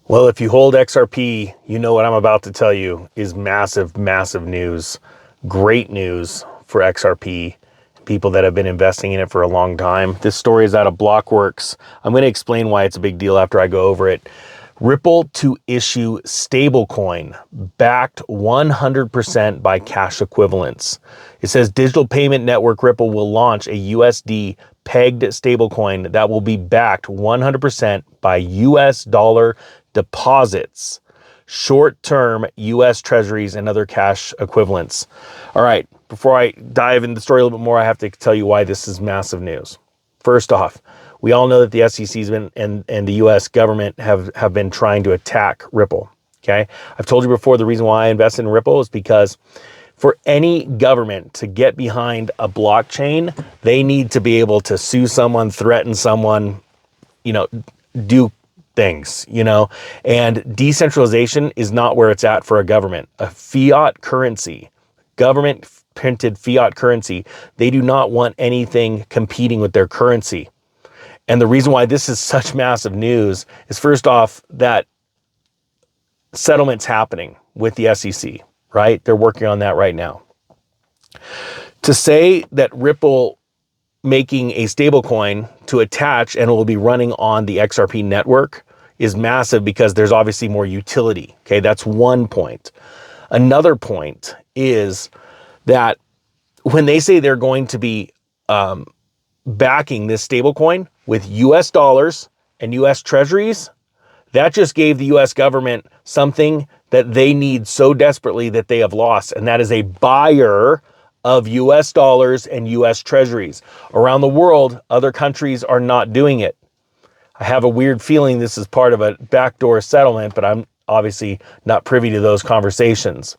Well, if you hold XRP, you know what I'm about to tell you is massive, massive news. Great news for XRP, people that have been investing in it for a long time. This story is out of Blockworks. I'm going to explain why it's a big deal after I go over it. Ripple to issue stablecoin backed 100% by cash equivalents. It says digital payment network Ripple will launch a USD pegged stablecoin that will be backed 100% by US dollar deposits, short-term US treasuries, and other cash equivalents. All right, before I dive into the story a little bit more, I have to tell you why this is massive news. First off, we all know that the SEC's been and the US government have been trying to attack Ripple. Okay. I've told you before, the reason why I invested in Ripple is because for any government to get behind a blockchain, they need to be able to sue someone, threaten someone, do things, and decentralization is not where it's at for a government. A fiat currency, government printed fiat currency, they do not want anything competing with their currency. And the reason why this is such massive news is, first off, that settlement's happening with the SEC, right? They're working on that right now. To say that Ripple making a stablecoin to attach and it will be running on the XRP network is massive because there's obviously more utility. Okay, that's one point. Another point is that when they say they're going to be backing this stablecoin with US dollars and US treasuries, that just gave the US government something that they need so desperately that they have lost, and that is a buyer of US dollars and US treasuries. Around the world, other countries are not doing it. I have a weird feeling this is part of a backdoor settlement, but I'm obviously not privy to those conversations.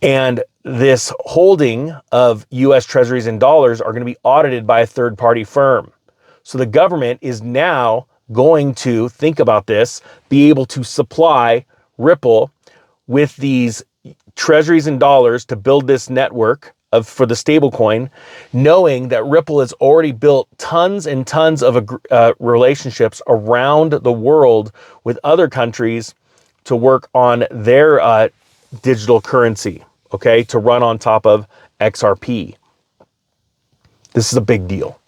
And this holding of US treasuries and dollars are going to be audited by a third-party firm. So the government is now going to, think about this, be able to supply Ripple with these treasuries and dollars to build this network for the stablecoin, knowing that Ripple has already built tons and tons of relationships around the world with other countries to work on their digital currency, okay, to run on top of XRP. This is a big deal.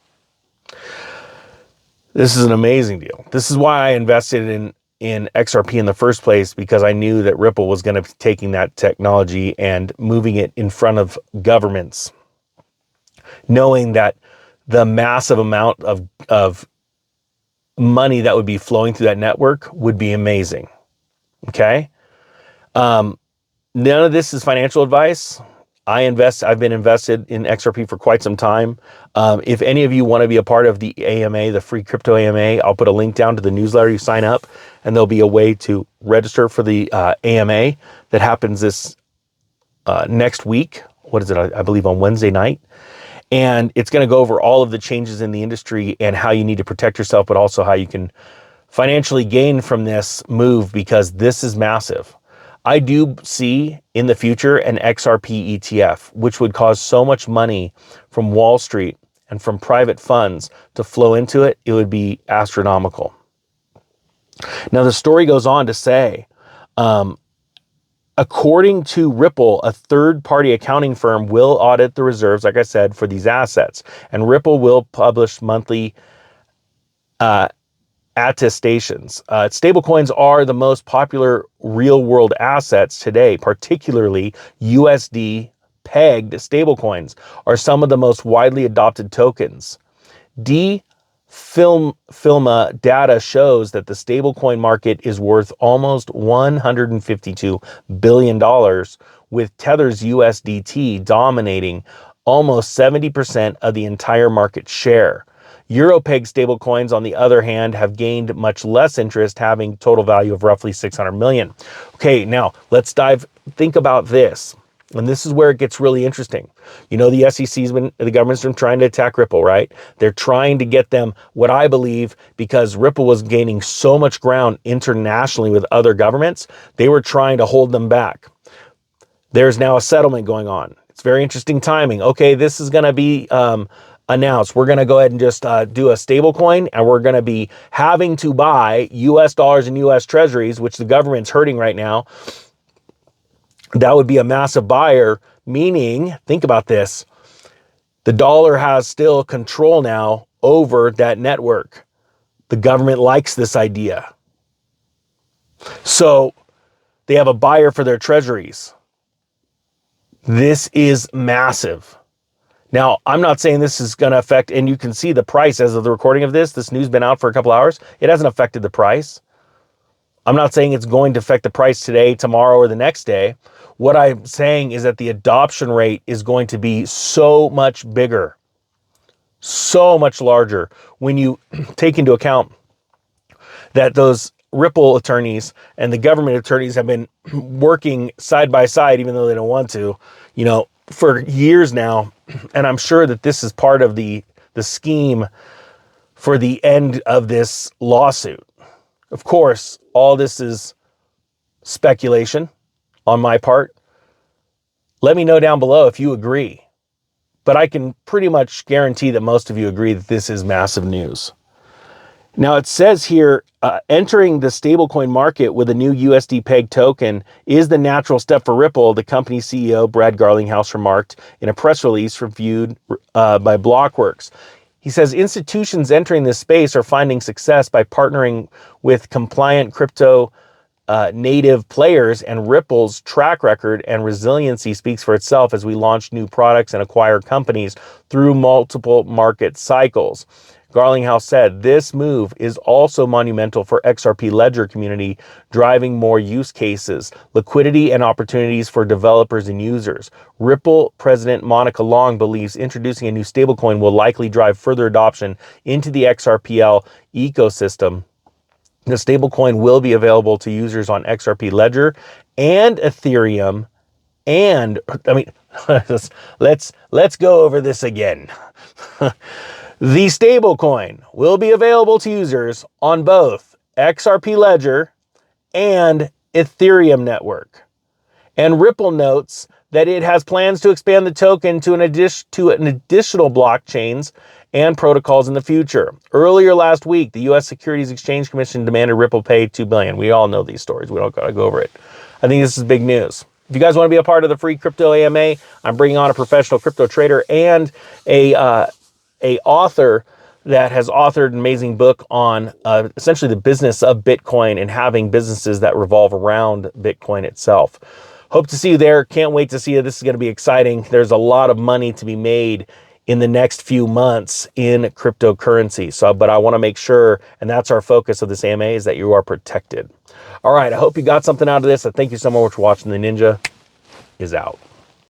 This is an amazing deal. This is why I invested in XRP in the first place, because I knew that Ripple was going to be taking that technology and moving it in front of governments, knowing that the massive amount of money that would be flowing through that network would be amazing. Okay. None of this is financial advice. I've been invested in XRP for quite some time. If any of you want to be a part of the AMA, the free crypto AMA, I'll put a link down to the newsletter. You sign up and there'll be a way to register for the AMA that happens this next week. What is it? I believe on Wednesday night. And it's going to go over all of the changes in the industry and how you need to protect yourself, but also how you can financially gain from this move, because this is massive. I do see in the future an XRP ETF, which would cause so much money from Wall Street and from private funds to flow into it. It would be astronomical. Now, the story goes on to say, according to Ripple, a third-party accounting firm will audit the reserves, like I said, for these assets. And Ripple will publish monthly attestations. Stablecoins are the most popular real-world assets today, particularly USD pegged stablecoins are some of the most widely adopted tokens. Filma data shows that the stablecoin market is worth almost $152 billion, with Tether's USDT dominating almost 70% of the entire market share. Euro-pegged stablecoins, on the other hand, have gained much less interest, having total value of roughly 600 million. Okay, now let's think about this. And this is where it gets really interesting. The the government's been trying to attack Ripple, right? They're trying to get them, what I believe, because Ripple was gaining so much ground internationally with other governments, they were trying to hold them back. There's now a settlement going on. It's very interesting timing. Okay, this is going to be announced, we're going to go ahead and just do a stable coin, and we're going to be having to buy US dollars and US treasuries, which the government's hurting right now. That would be a massive buyer, meaning, think about this, the dollar has still control now over that network. The government likes this idea. So they have a buyer for their treasuries. This is massive. Now, I'm not saying this is going to affect, and you can see the price as of the recording of this. This news has been out for a couple hours. It hasn't affected the price. I'm not saying it's going to affect the price today, tomorrow, or the next day. What I'm saying is that the adoption rate is going to be so much bigger, so much larger when you take into account that those Ripple attorneys and the government attorneys have been working side by side, even though they don't want to, for years now. And I'm sure that this is part of the scheme for the end of this lawsuit. Of course, all this is speculation on my part. Let me know down below if you agree. But I can pretty much guarantee that most of you agree that this is massive news. Now it says here, entering the stablecoin market with a new USD peg token is the natural step for Ripple, the company's CEO, Brad Garlinghouse, remarked in a press release reviewed by Blockworks. He says institutions entering this space are finding success by partnering with compliant crypto native players, and Ripple's track record and resiliency speaks for itself as we launch new products and acquire companies through multiple market cycles. Garlinghouse said, this move is also monumental for XRP Ledger community, driving more use cases, liquidity, and opportunities for developers and users. Ripple President Monica Long believes introducing a new stablecoin will likely drive further adoption into the XRPL ecosystem. The stablecoin will be available to users on XRP Ledger and Ethereum. And let's go over this again. The stablecoin will be available to users on both XRP Ledger and Ethereum network. And Ripple notes that it has plans to expand the token to an additional blockchains and protocols in the future. Earlier last week, the U.S. Securities Exchange Commission demanded Ripple pay $2 billion. We all know these stories. We don't got to go over it. I think this is big news. If you guys want to be a part of the free crypto AMA, I'm bringing on a professional crypto trader and a author that has authored an amazing book on essentially the business of Bitcoin and having businesses that revolve around Bitcoin itself. Hope to see you there. Can't wait to see you. This is going to be exciting. There's a lot of money to be made in the next few months in cryptocurrency. But I want to make sure, and that's our focus of this AMA, is that you are protected. All right. I hope you got something out of this. I thank you so much for watching. The Ninja is out.